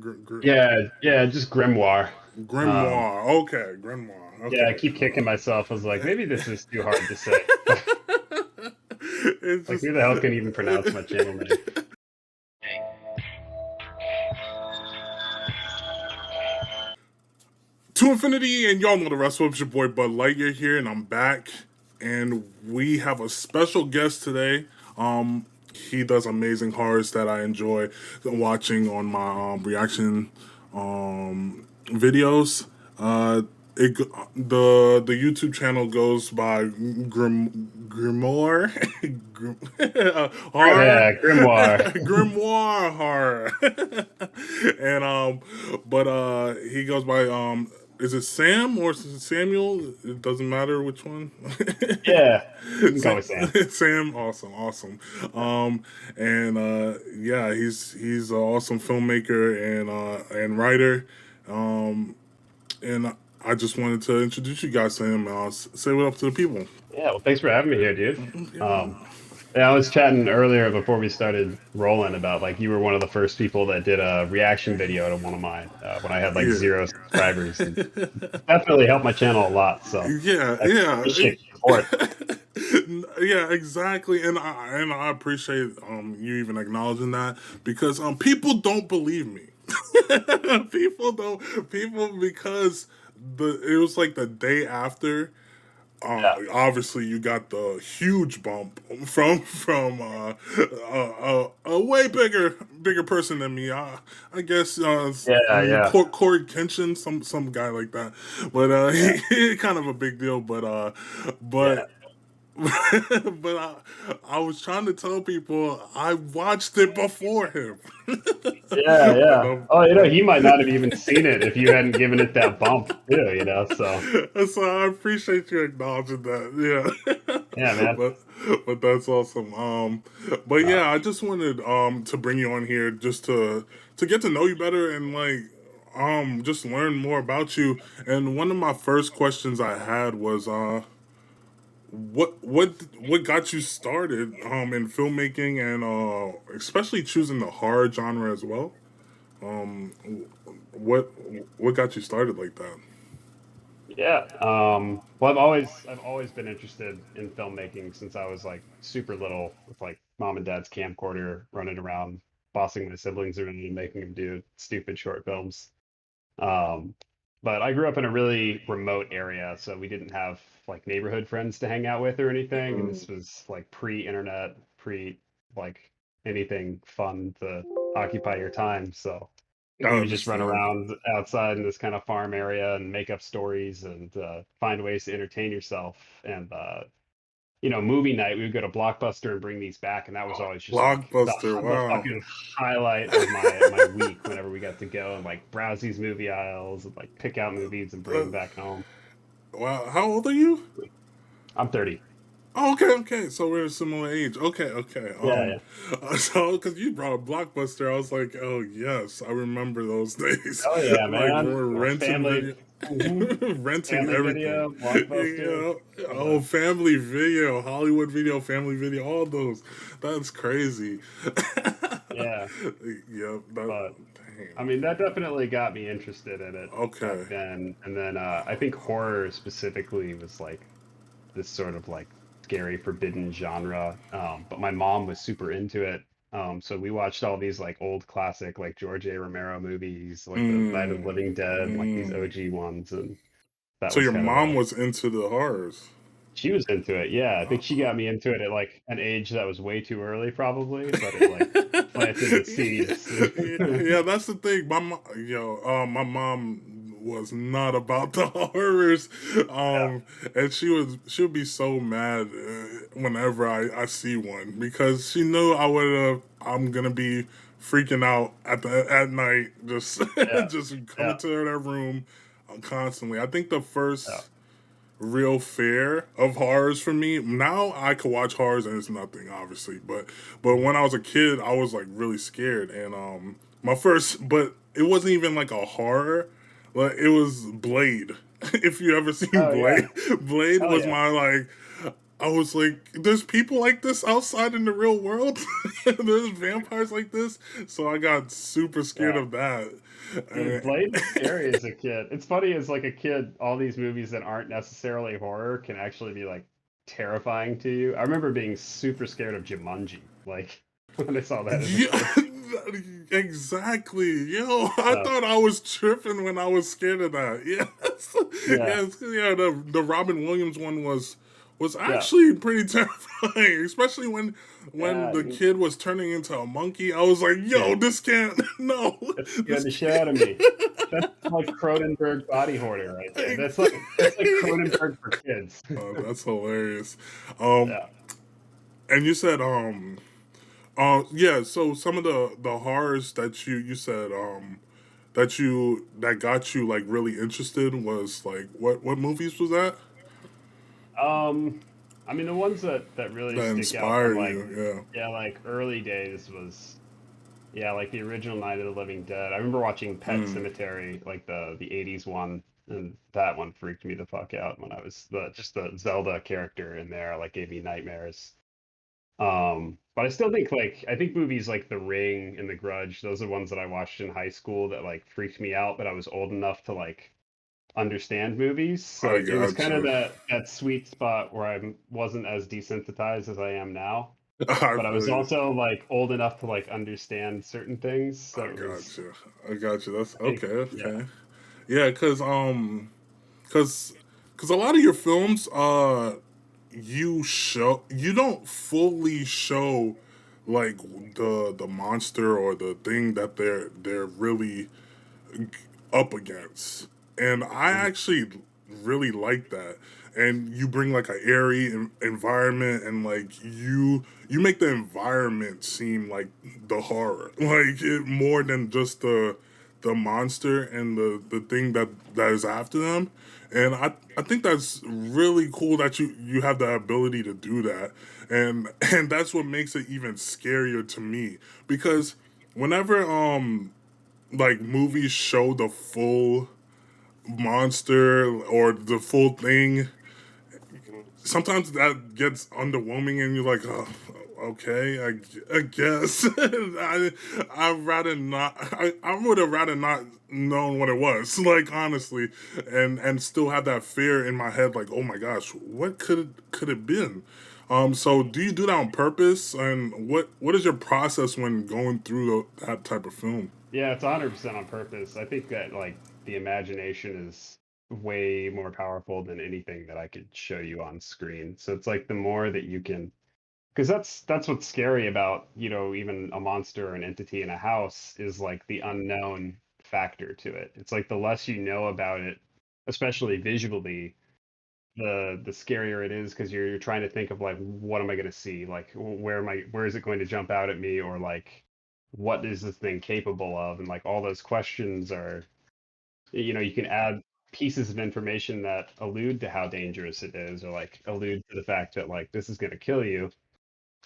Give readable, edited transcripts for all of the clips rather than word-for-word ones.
Gr- gr- Yeah, just Grimoire. Um, Grimoire. Okay, Grimoire. yeah, I Okay. keep kicking myself. I was like, maybe this is too hard to say. It's Like, just who the hell can even pronounce my channel name? to infinity, and y'all know the rest. It's your boy Buddlightyear here, and I'm back. And we have a special guest today. He does amazing horrors that I enjoy watching on my reaction videos. It the YouTube channel goes by Grimoire, horror, Yeah, Grimoire. Grimoire horror, and but he goes by is it Sam or Samuel? It doesn't matter which one. Yeah, you can call Sam, me Sam. Sam, awesome. And yeah, he's an awesome filmmaker and writer. Um, and I just wanted to introduce you guys to him. And I'll say what up to the people. Yeah, well, thanks for having me here, dude. Um, Yeah, yeah, I was chatting earlier before we started rolling about like you were one of the first people that did a reaction video to one of mine when I had like yeah, 0 subscribers, and definitely helped my channel a lot. So yeah, I yeah. appreciate the support. Yeah, exactly, and I appreciate you even acknowledging that because people don't believe me. People because it was like the day after. Yeah, Obviously, you got the huge bump from a way bigger person than me. I guess yeah, Corey Kenshin, some guy like that. But yeah, he kind of a big deal. But yeah, but I was trying to tell people I watched it before him. but yeah. no, Oh, but he might not have even seen it if you hadn't given it that bump too. So so I appreciate you acknowledging that. Yeah, yeah, man. but that's awesome. But Uh, yeah, I just wanted to bring you on here just to get to know you better and like just learn more about you. And one of my first questions I had was what got you started in filmmaking and especially choosing the horror genre as well. Um, what what got you started like that? Yeah. Well, I've always been interested in filmmaking since I was like super little, with like mom and dad's camcorder, running around, bossing my siblings around and making them do stupid short films. Um, but I grew up in a really remote area, so we didn't have like neighborhood friends to hang out with or anything. And Mm. this was like pre-internet, pre like anything fun to occupy your time. So I we would just run understand. around outside in this kind of farm area and make up stories and find ways to entertain yourself. And movie night, we would go to Blockbuster and bring these back, and that was always just like Blockbuster, the wow. fucking highlight of my week whenever we got to go and like browse these movie aisles and like pick out movies and bring Uh, them back home. wow, how old are you? I'm 30. Oh, okay. So we're a similar age. Okay. Yeah, yeah. So because you brought a Blockbuster, I was like, oh yes, I remember those days. Oh yeah, Like man. we're Well, renting family, video, hmm renting family everything. video, Blockbuster, all Oh, the family video, Hollywood video, family video, all those. That's crazy. yeah. Yep. That. But I Damn. mean, that definitely got me interested in it back Okay. then. And then I think horror specifically was like this sort of like scary, forbidden genre. But my mom was super into it. So we watched all these like old classic, like George A. Romero movies, like the Night of the Mm, Living Dead, like these mm. OG ones. And that So was your kind of mom was into the horrors. she was into it. Yeah. I think she got me into it at like an age that was way too early, probably, but it like planted the seeds. Yeah, that's the thing. My mom was not about the horrors, Yeah. and she would be so mad whenever I see one because she knew I'm gonna be freaking out at night, just Yeah. just Yeah. coming to her room constantly. I think the Yeah. first real fear of horrors for me. Now I could watch horrors and it's nothing, obviously. But Mhm. when I was a kid, I was like really scared. And my first, but it wasn't even like a horror. Like it was Blade. If you ever seen Oh Blade, yeah. Blade Hell was yeah. my like. I was like, there's people like this outside in the real world. There's vampires like this. So I got super scared Yeah. of that. Dude, And, Blade was scary as a kid. It's funny as like a kid, all these movies that aren't necessarily horror can actually be like terrifying to you. I remember being super scared of Jumanji, like when I saw that as a yeah, kid. exactly. Yo, I Uh, thought I was tripping when I was scared of that. Yes, yeah, yes, yeah. The Robin Williams one was yeah, actually pretty terrifying, especially when yeah. the kid was turning into a monkey. I was like, yo, Dude, this can't. No, that scared this the shit out of can't. me. That's like Cronenberg body horror right there. That's like Cronenberg for kids. Oh, that's hilarious. Um, Yeah. and you said yeah. So some of the horrors that you said that got you like really interested was like what movies was that Um, I mean, the ones that really that stick out from inspire like, you? Yeah. yeah, like early days was, yeah, like the original Night of the Living Dead. I remember watching Pet Mm. Cemetery, like the 80s one, and that one freaked me the fuck out when I was the Zelda character in there like gave me nightmares. But I still think like I think movies like The Ring and The Grudge, those are ones that I watched in high school that like freaked me out, but I was old enough to like understand movies. So I it was kind of gotcha. that sweet spot where I wasn't as desensitized as I am now, I but I was feel you. also like old enough to like understand certain things. So I it was, gotcha. I gotcha. That's I think, okay. yeah. Okay. Yeah, cause cause a lot of your films you don't fully show like the monster or the thing that they're really up against. And I Mhm. actually really like that. And you bring like an airy environment, and like you make the environment seem like the horror, like it more than just the monster and the thing that is after them. And I think that's really cool that you have the ability to do that. And that's what makes it even scarier to me, because whenever like movies show the full monster or the full thing, Mhm. sometimes that gets underwhelming, and you're like, oh, okay, I guess. I'd rather not. I would have rather not known what it was. Like honestly, and still have that fear in my head. Like, oh my gosh, what could it been? So do you do that on purpose? And what is your process when going through that type of film? Yeah, it's 100% on purpose. I think that like the imagination is way more powerful than anything that I could show you on screen. So it's like the more that you can, because that's what's scary about, even a monster or an entity in a house is like the unknown factor to it. It's like the less you know about it, especially visually, the scarier it is because you're trying to think of like what am I going to see? Like where is it going to jump out at me, or like what is this thing capable of? And like all those questions are, you can add pieces of information that allude to how dangerous it is, or like allude to the fact that like this is going to kill you,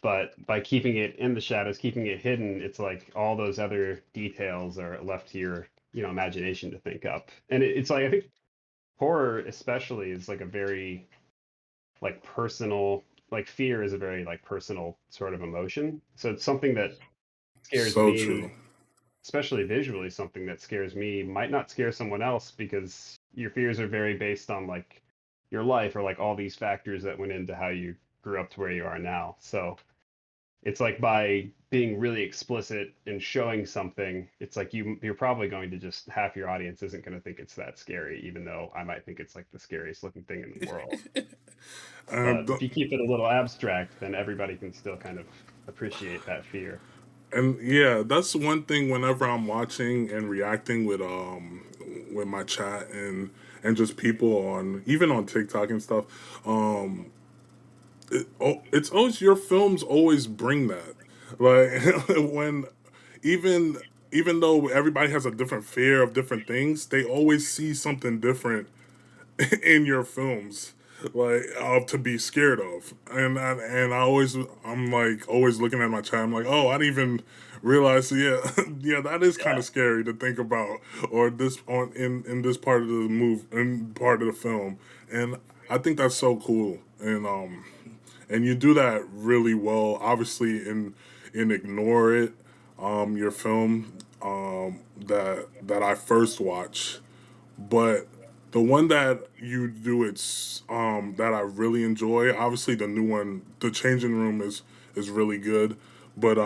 but by keeping it in the shadows, keeping it hidden, it's like all those other details are left to your, imagination to think up. And it's like I think horror especially is like a very like personal, like fear is a very like personal sort of emotion. So it's something that scares So me, true. especially visually, something that scares me might not scare someone else because your fears are very based on like your life or like all these factors that went into how you grew up to where you are now. So it's like by being really explicit and showing something, it's like you're probably going to just half your audience isn't going to think it's that scary, even though I might think it's like the scariest looking thing in the world. But And if you keep it a little abstract, then everybody can still kind of appreciate that fear. And yeah, that's one thing whenever I'm watching and reacting with my chat and just people on even on TikTok and stuff. It's always your films always bring that. Like when even even though everybody has a different fear of different things, they always see something different in your films, like to be scared of. I'm like always looking at my chat. I'm like, oh, I didn't even realize. Yeah, yeah, that is kind Yeah. of scary to think about, or this on in this part of the part of the film, and I think that's so cool. And and you do that really well. Obviously, in Ignore It, your film that I first watched, but the one that you do it's that I really enjoy. Obviously, the new one, The Changing Room, is really good, but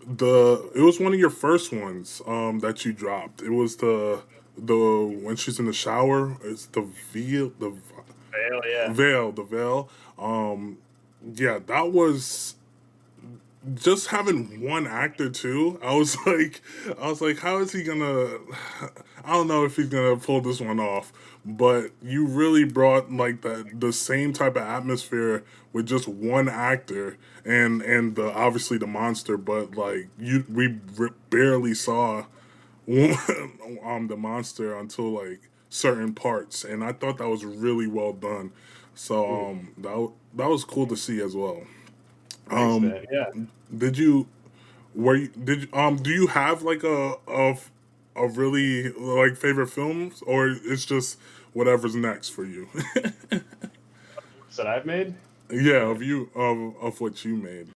the it was one of your first ones that you dropped. It was the when she's in the shower. It's Hell yeah. the veil. Yeah, that was just having one actor too. I was like, how is he gonna? I don't know if he's gonna pull this one off. But you really brought like the same type of atmosphere with just one actor, and the obviously the monster. But like barely saw the monster until like certain parts, and I thought that was really well done. So Mm, that was cool to see as well. thanks, Um, man. Yeah. did you do you have like a really like favorite films, or it's just whatever's next for you? That I've made. Yeah, Or of you of what you made.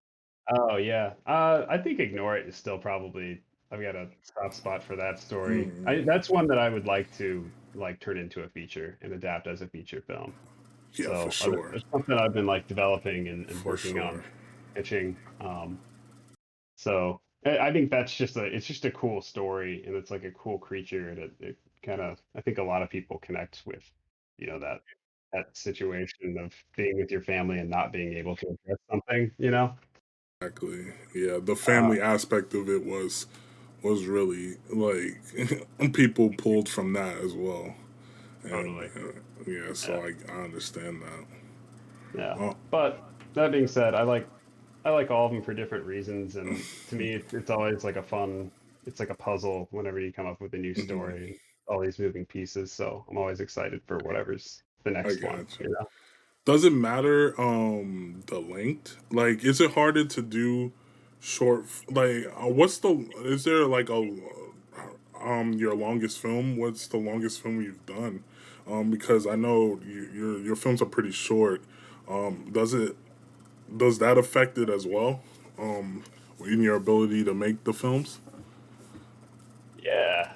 oh yeah. I think Ignore It is still probably I've got a soft spot for that story. Mm, That's one that I would like to like turn into a feature and adapt as a feature film. yeah, for So sure, it's something I've been like developing and for working on sure. pitching. So I think that's just it's just a cool story and it's like a cool creature and it kind of I think a lot of people connect with, that situation of being with your family and not being able to address something, you know? Exactly. Yeah, the Uh, family aspect of it was really like people pulled from that as well, and Totally. yeah, so Yeah. I understand that. Yeah. Uh, But that being said, I like all of them for different reasons, and to me, it's always like a fun. It's like a puzzle whenever you come up with a new mhm, story and all these moving pieces. So I'm always excited for whatever's the I next one. got You you. know? Does it matter the length? Like, is it harder to do like what's the is there like a your longest film? What's the longest film you've done? Because I know your films are pretty short. Does it does that affect it as well? Um, in your ability to make the films? Yeah.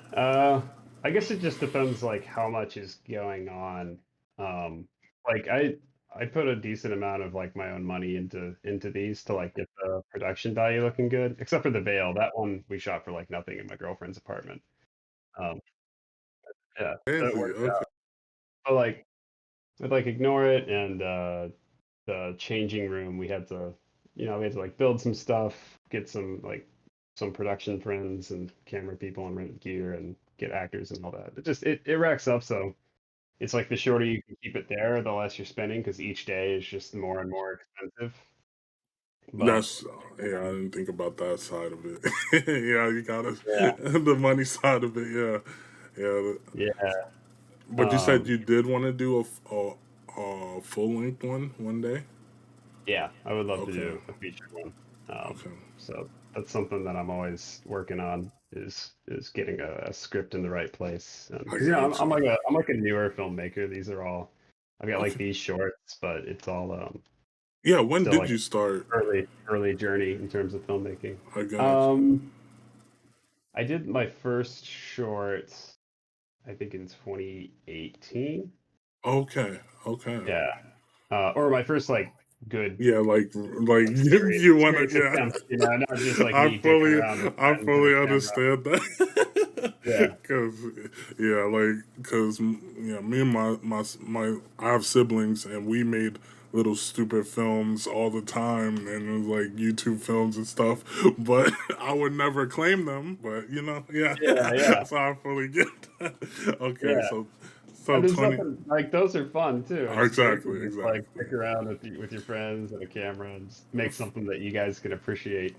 I guess it just depends like how much is going on. Like I put a decent amount of like my own money into these to like get the production value looking good, except for the veil. That one we shot for like nothing in my girlfriend's apartment. Um, yeah, so it Fancy. worked Okay. out. But like with like Ignore It and the changing room, we had to like build some stuff, get some production friends and camera people and rent gear and get actors and all that. It racks up, so it's like the shorter you can keep it there, the less you're spending because each day is just more and more expensive. But That's yeah. I didn't think about that side of it. Yeah, you got it. yeah, The money side of it. Yeah, yeah. yeah, But you said um, you did want to do a full length one day. yeah, I would love to Okay, do a feature one. okay. So that's something that I'm always working on is getting a script in the right place. I Because got you. I'm like a newer filmmaker. These are all I've got like Okay. these shorts, but it's all Yeah. When still did like you start? early journey in terms of filmmaking. I got you. Um, I did my first short I think in 2018. Okay. Okay. Yeah, or my first like good Yeah. Like you want to. serious attempt. Not just Yeah. like me dicking around with I friends and a fully camera. understand that. Yeah, Cause yeah, cause yeah, me and I have siblings and we made little stupid films all the time and it was like YouTube films and stuff, but I would never claim them. But yeah, yeah, yeah, so I fully get that. Okay, yeah. so There's 20. nothing like those are fun too. It's great to Exactly, just like exactly. stick around with your friends and a camera and just make something that you guys can appreciate.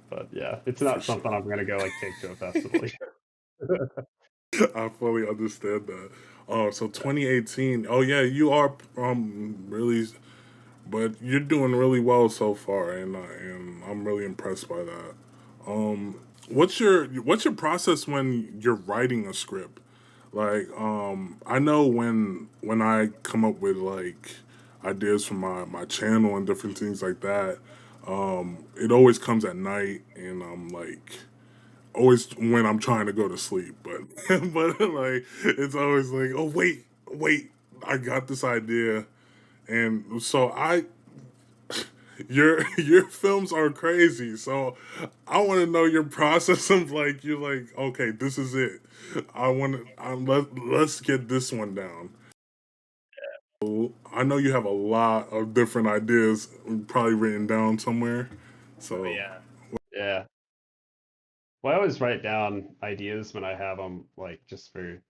But yeah, it's For not sure. something I'm gonna go like take to a festival. I fully understand that. Oh, so 2018. Oh yeah, you are really, but you're doing really well so far, and I'm really impressed by that. What's your process when you're writing a script? Like, I know when I come up with like ideas for my channel and different things like that, it always comes at night, and I'm like always when I'm trying to go to sleep. But but like it's always like, oh wait, I got this idea, and so I your films are crazy. So I want to know your process of like you're like, okay, this is it. I want to. Let's get this one down. I know you have a lot of different ideas probably written down somewhere. Oh So yeah. Yeah. Well, I always write down ideas when I have them, like just for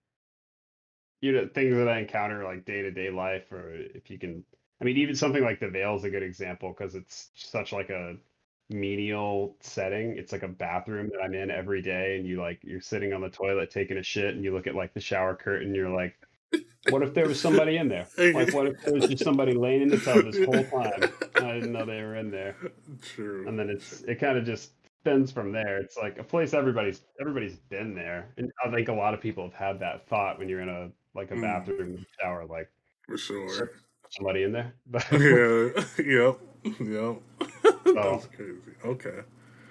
things that I encounter like day to day life, or if you can. I mean, even something like the Veil is a good example because it's such like a menial setting. It's like a bathroom that I'm in every day, and you're sitting on the toilet taking a shit, and you look at like the shower curtain, you're like, what if there was somebody in there? Like, what if there was just somebody laying in the tub this whole time? And I didn't know they were in there. true. And then it kind of just spins from there. It's like a place everybody's been there, and I think a lot of people have had that thought when you're in a like a Mm, bathroom shower, like for "Is sure. somebody in there. Yeah. Yep. Yep. That's So crazy. Okay.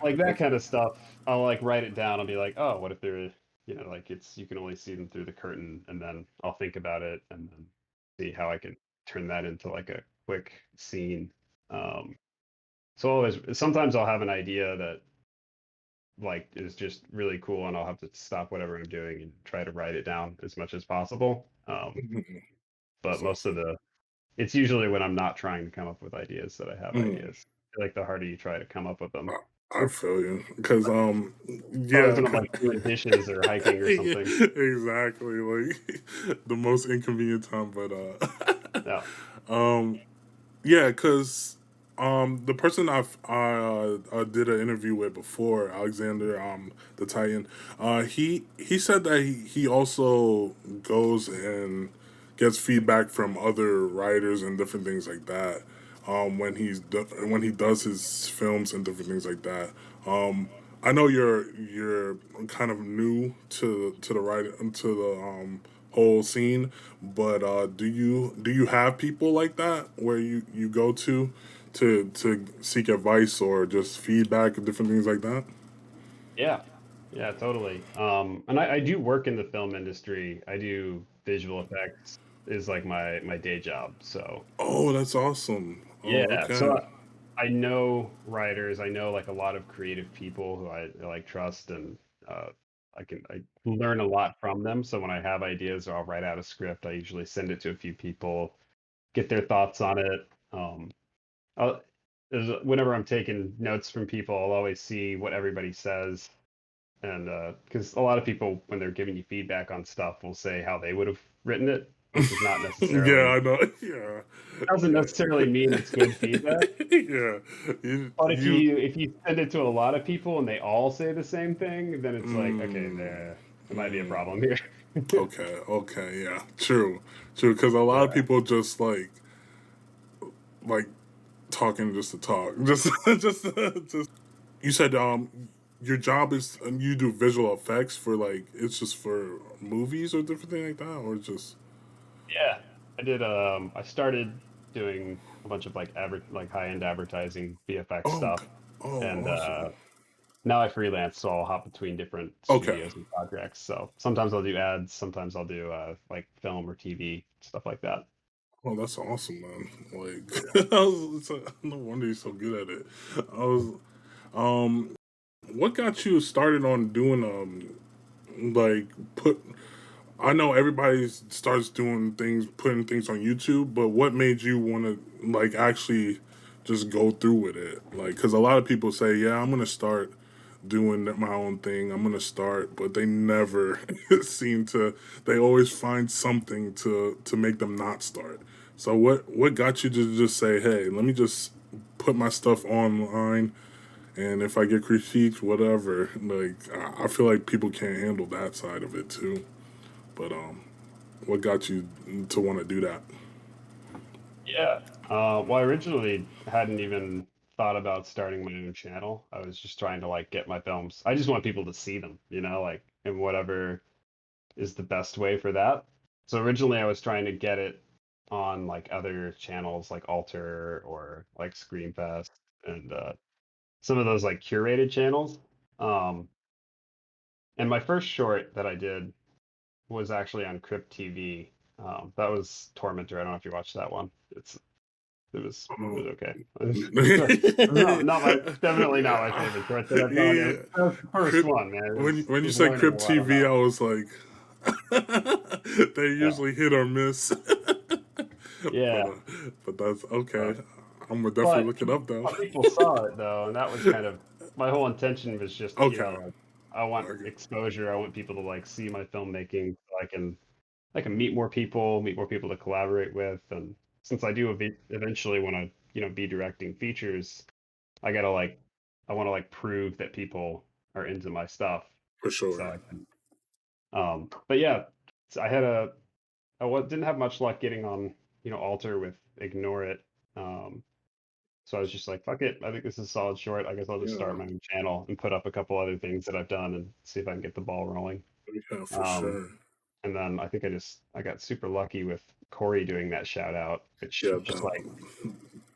like that Okay. kind of stuff, I'll like write it down. I'll be like, oh, what if they're like it's you can only see them through the curtain, and then I'll think about it and then see how I can turn that into like a quick scene. Um, so always sometimes I'll have an idea that like is just really cool, and I'll have to stop whatever I'm doing and try to write it down as much as possible. Mhm. But That's most of awesome. the it's usually when I'm not trying to come up with ideas that I have Mm. ideas. I feel like the harder you try to come up with them, I feel you because always yeah, when I'm like doing dishes or hiking or something. exactly, like the most inconvenient time, but Yeah. um yeah, because the person I did an interview with before, Alexander the Titan, he said that he also goes and gets feedback from other writers and different things like that. When he does his films and different things like that. I know you're kind of new to the writing to the whole scene, but do you have people like that where you go to seek advice or just feedback and different things like that? Yeah. Yeah, totally. And I do work in the film industry. I do visual effects is like my day job. So Oh, that's awesome. Oh, yeah. So okay. I know writers. I know like a lot of creative people who I like trust, and I learn a lot from them. So when I have ideas or I'll write out a script, I usually send it to a few people, get their thoughts on it. I'll, whenever I'm taking notes from people, I'll always see what everybody says, and because a lot of people when they're giving you feedback on stuff will say how they would have written it, which is not Yeah, necessarily I know. Yeah, doesn't necessarily mean it's good feedback. yeah. But You if you send it to a lot of people and they all say the same thing, then it's like, okay, mm, there might be a mm. problem here. Okay, okay, yeah, true, true. Because a lot of Yeah. people just like talking just to talk, just just. You said your job is you do visual effects for like it's just for movies or different thing like that, or just Yeah. I started doing a bunch of like like high-end advertising VFX oh stuff, oh and awesome. now I freelance, so I'll hop between different Okay, studios and projects. So sometimes I'll do ads, sometimes I'll do like film or TV, stuff like that. oh that's awesome, man. Yeah. Like no wonder you're so good at it. I was what got you started on doing like put I know everybody starts doing things, putting things on YouTube, but what made you want to like actually just go through with it? Like, because a lot of people say, "Yeah, I'm gonna start doing my own thing. I'm gonna start," but they never seem to. They always find something to make them not start. So, what got you to just say, "Hey, let me just put my stuff online, and if I get critiqued, whatever." Like, I feel like people can't handle that side of it too. But what got you to want to do that? Yeah. Well, I originally hadn't even thought about starting my own channel. I was just trying to like get my films. I just want people to see them, like in whatever is the best way for that. So originally I was trying to get it. on like other channels like Alter or like Screamfest and some of those like curated channels. Um, and my first short that I did was actually on Crypt TV. That was Tormentor. I don't know if you watched that one. It was Um, okay. Not my definitely not my favorite short that I've done. yeah, That was the first Crip, one, man. when It you was said learning a Crip lot TV, about. I was like, they Yeah, usually hit or miss. but yeah. but that's okay. So, I'm gonna definitely but look it up though. people saw it though, and that was kind of my whole intention was just Okay, like I want okay, exposure. I want people to like see my filmmaking so I can meet more people to collaborate with, and since I do eventually want to be directing features, I gotta like I want to like prove that people are into my stuff. for So sure. I can but yeah, so didn't have much luck getting on Alter with Ignore It. Um, so I was just like, fuck it. I think this is a solid short. I guess I'll just start Yeah, my own channel and put up a couple other things that I've done and see if I can get the ball rolling. yeah, for Um, sure. and then I think I got super lucky with Corey doing that shout out, which Yeah, just that like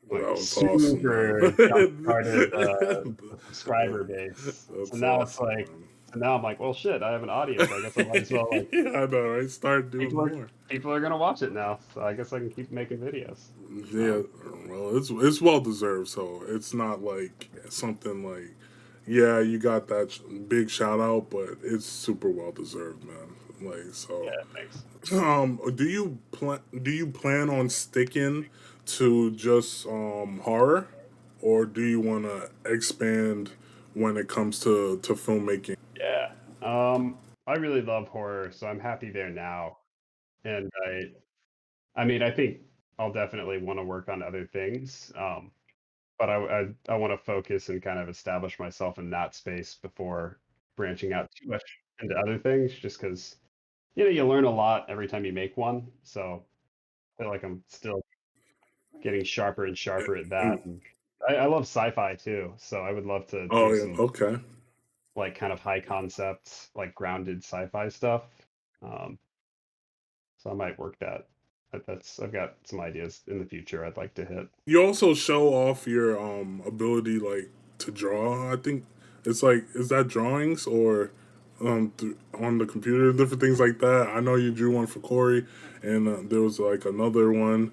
was awesome, super jump started man. the subscriber base. That's awesome, So now I'm like, well, shit, I have an audience. I guess I might as well like yeah, I know, right? Start doing people are more. people are gonna watch it now. So I guess I can keep making videos. Yeah, well, it's well deserved. So it's not like something like, yeah, you got that big shout out, but it's super well deserved, man. Like so, Yeah, thanks. do you plan on sticking to just horror, or do you want to expand when it comes to filmmaking? Yeah. I really love horror, so I'm happy there now. And I mean, I think I'll definitely want to work on other things. But I want to focus and kind of establish myself in that space before branching out too much into other things, just because you learn a lot every time you make one. So I feel like I'm still getting sharper and sharper at that. And I love sci-fi too, so I would love to Oh do yeah, some okay. like kind of high concept, like grounded sci-fi stuff. Um, so I might work that. I've got some ideas in the future I'd like to hit. You also show off your ability like to draw. I think it's like, is that drawings or on the computer, different things like that. I know you drew one for Corey, and there was like another one.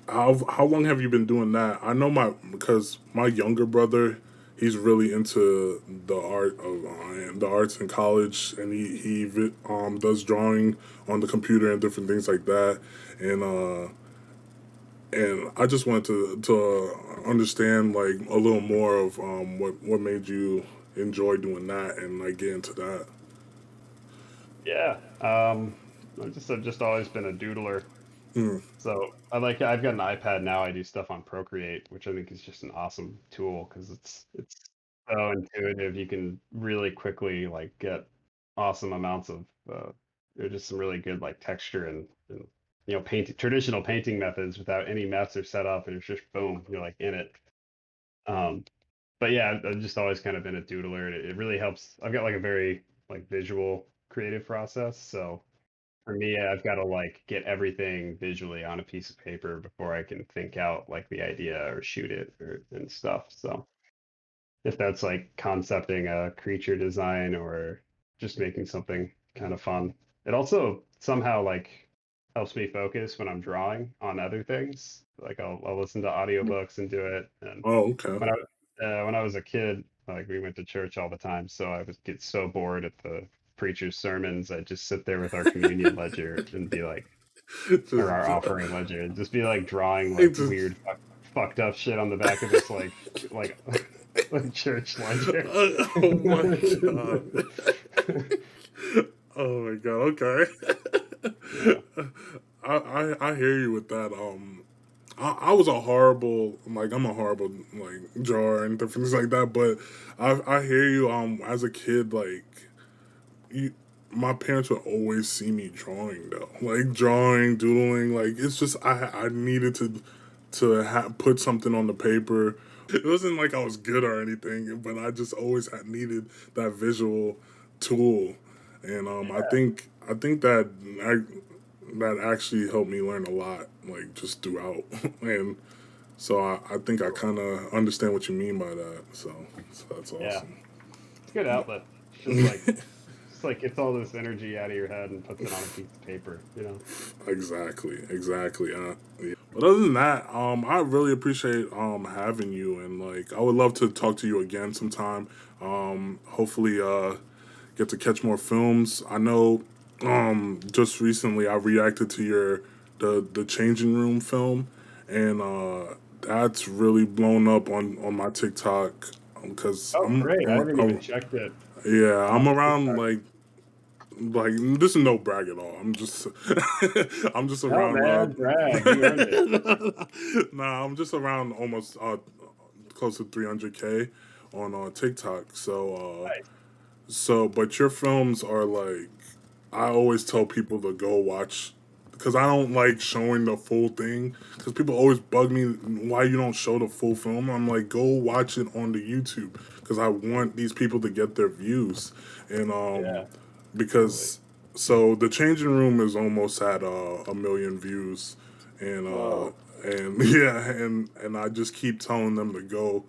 How long have you been doing that? I know because my younger brother, he's really into the arts in college, and he does drawing on the computer and different things like that, and I just wanted to understand like a little more of what made you enjoy doing that and like get into that. Yeah. I've just always been a doodler. Mm. So I've got an iPad now. I do stuff on Procreate, which I think is just an awesome tool because it's so intuitive. You can really quickly like get awesome amounts of there's just some really good like texture and paint traditional painting methods without any mess or setup, and it's just boom, you're like in it. Um, but yeah, I've just always kind of been a doodler, and it really helps. I've got like a very like visual creative process, so for me, I've got to like get everything visually on a piece of paper before I can think out like the idea or shoot it and stuff. So if that's like concepting a creature design or just making something kind of fun, it also somehow like helps me focus when I'm drawing on other things. Like I'll listen to audiobooks and do it. And Oh, okay. when I was a kid, like we went to church all the time, so I would get so bored at the preacher's sermons. I'd just sit there with our communion ledger and be like, or our just, offering ledger, and just be like drawing it like just weird, fucked up shit on the back of this like like church ledger. oh my god. Oh my god. Okay. Yeah, I hear you with that. I was a horrible like I'm a horrible like drawer and different things like that. But I hear you. As a kid, like you, my parents would always see me drawing though, like drawing, doodling. Like it's just I needed to put something on the paper. It wasn't like I was good or anything, but I just always had needed that visual tool, and I think that that actually helped me learn a lot, like just throughout. And so I think I kind of understand what you mean by that. So that's Yeah, awesome. it's a good outlet. Just like gets all this energy out of your head and puts it on a piece of paper, you know? Exactly. Yeah. But other than that, I really appreciate having you, and like I would love to talk to you again sometime. Hopefully, get to catch more films. I know, just recently I reacted to your the Changing Room film, and that's really blown up on my TikTok because Oh, great. I haven't even checked it. yeah, I'm around TikTok. like this is no brag at all. I'm just I'm just No, around man, brag. You earned it. nah, I'm just around almost close to 300K on TikTok. Nice. But your films are like I always tell people to go watch because I don't like showing the full thing because people always bug me why you don't show the full film. I'm like, go watch it on the YouTube because I want these people to get their views and Yeah, totally. because so the changing room is almost at 1 million views and Whoa. yeah and I just keep telling them to go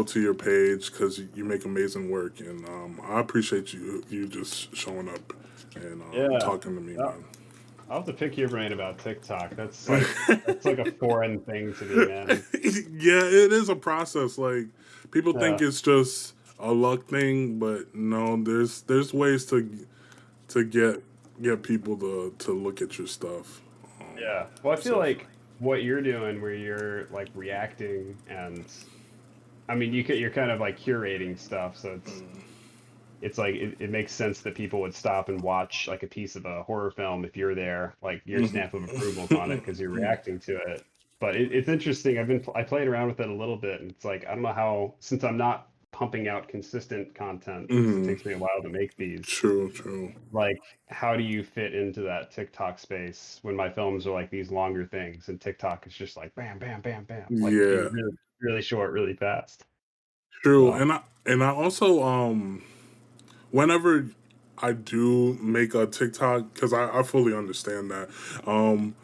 to your page because you make amazing work and I appreciate you just showing up and Yeah. talking to me, Yeah. man. I'll have to pick your brain about TikTok. That's like a foreign thing to me, man. Yeah, it is a process. Like people Yeah. think it's just a luck thing, but no, there's ways to get people to look at your stuff. Um, Yeah. Well, I feel so like what you're doing where you're like reacting and I mean you're kind of like curating stuff, so it's like it makes sense that people would stop and watch like a piece of a horror film if you're there, like your stamp of approval is on it because you're reacting to it. But it's interesting. I played around with it a little bit, and it's like I don't know how since I'm not pumping out consistent content because it mhm, takes me a while to make these. true. Like, how do you fit into that TikTok space when my films are like these longer things and TikTok is just like bam, bam, bam, bam, like Yeah, being really, really short, really fast. true. So And I also whenever I do make a TikTok because I fully understand that. Um,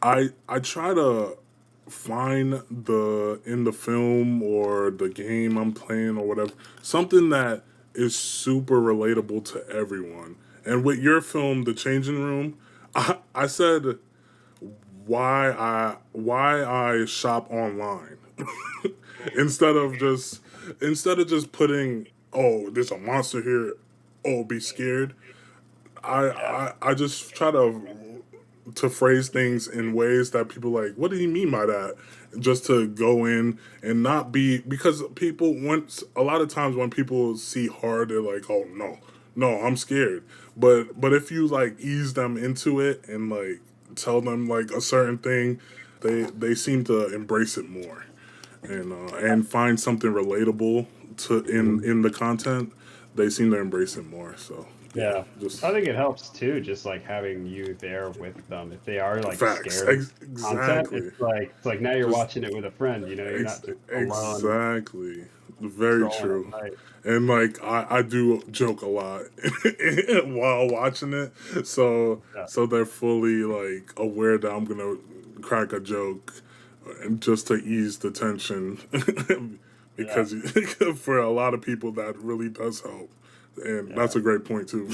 I try to find the in the film or the game I'm playing or whatever something that is super relatable to everyone. And with your film, The Changing Room, I said why I shop online instead of just putting oh there's a monster here oh be scared yeah, I just try to phrase things in ways that people like, what do you mean by that? Just to go in and not be because people once a lot of times when people see horror, they're like, oh no, I'm scared. But if you like ease them into it and like tell them like a certain thing, they seem to embrace it more and find something relatable to mhm. in the content. They seem to embrace it more. So yeah, Yeah. I just think it helps too, just like having you there with them. If they are like facts. scared of content, Exactly. it's like now you're Just watching it with a friend, you know, you're not just alone exactly. Very scrolling true. at night. And like I do joke a lot while watching it. Yeah. So they're fully like aware that I'm gonna crack a joke and just to ease the tension Yeah. because for a lot of people that really does help. And Yeah. that's a great point too.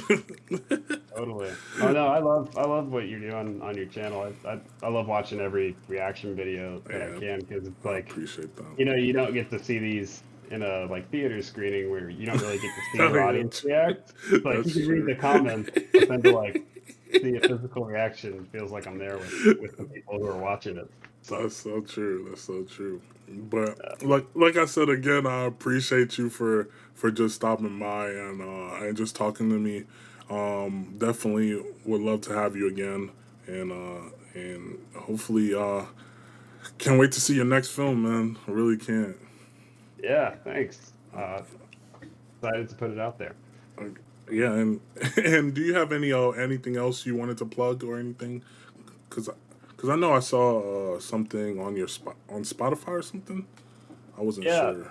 Totally. Oh no, I love what you're doing on your channel. I love watching every reaction video that I Yeah, can because it's I like, appreciate that. you know, you don't get to see these in a like theater screening where you don't really get to see Oh, your yeah, audience react. Like you that's can read true. the comments, but then to like see a physical reaction feels like I'm there with the people who are watching it. So That's so true. That's so true. But like I said again, I appreciate you for just stopping by and just talking to me. Definitely would love to have you again, and hopefully can't wait to see your next film, man. I really can't. yeah, thanks. Excited to put it out there. Like, yeah, and and do you have anything else you wanted to plug or anything? Because I know I saw something on your spot on Spotify or something. I wasn't Yeah, sure.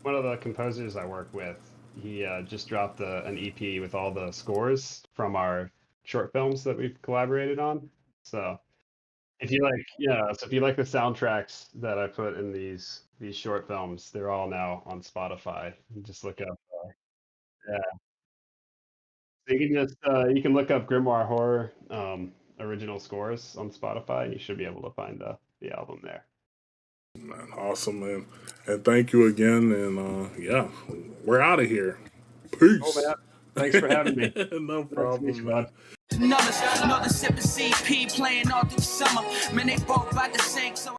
one of the composers I work with, he just dropped an EP with all the scores from our short films that we've collaborated on. So if you like, yeah, so if you like the soundtracks that I put in these short films, they're all now on Spotify. You just look up, yeah. So you can just you can look up Grimoire Horror original scores on Spotify, and you should be able to find the album there. Man, awesome, man. And thank you again. And yeah, we're out of here. Oh Peace. man, thanks for having me. No Nice to meet problem, you, man. bud. Another sipping CP playing all through the summer. Man, they both about to sink, so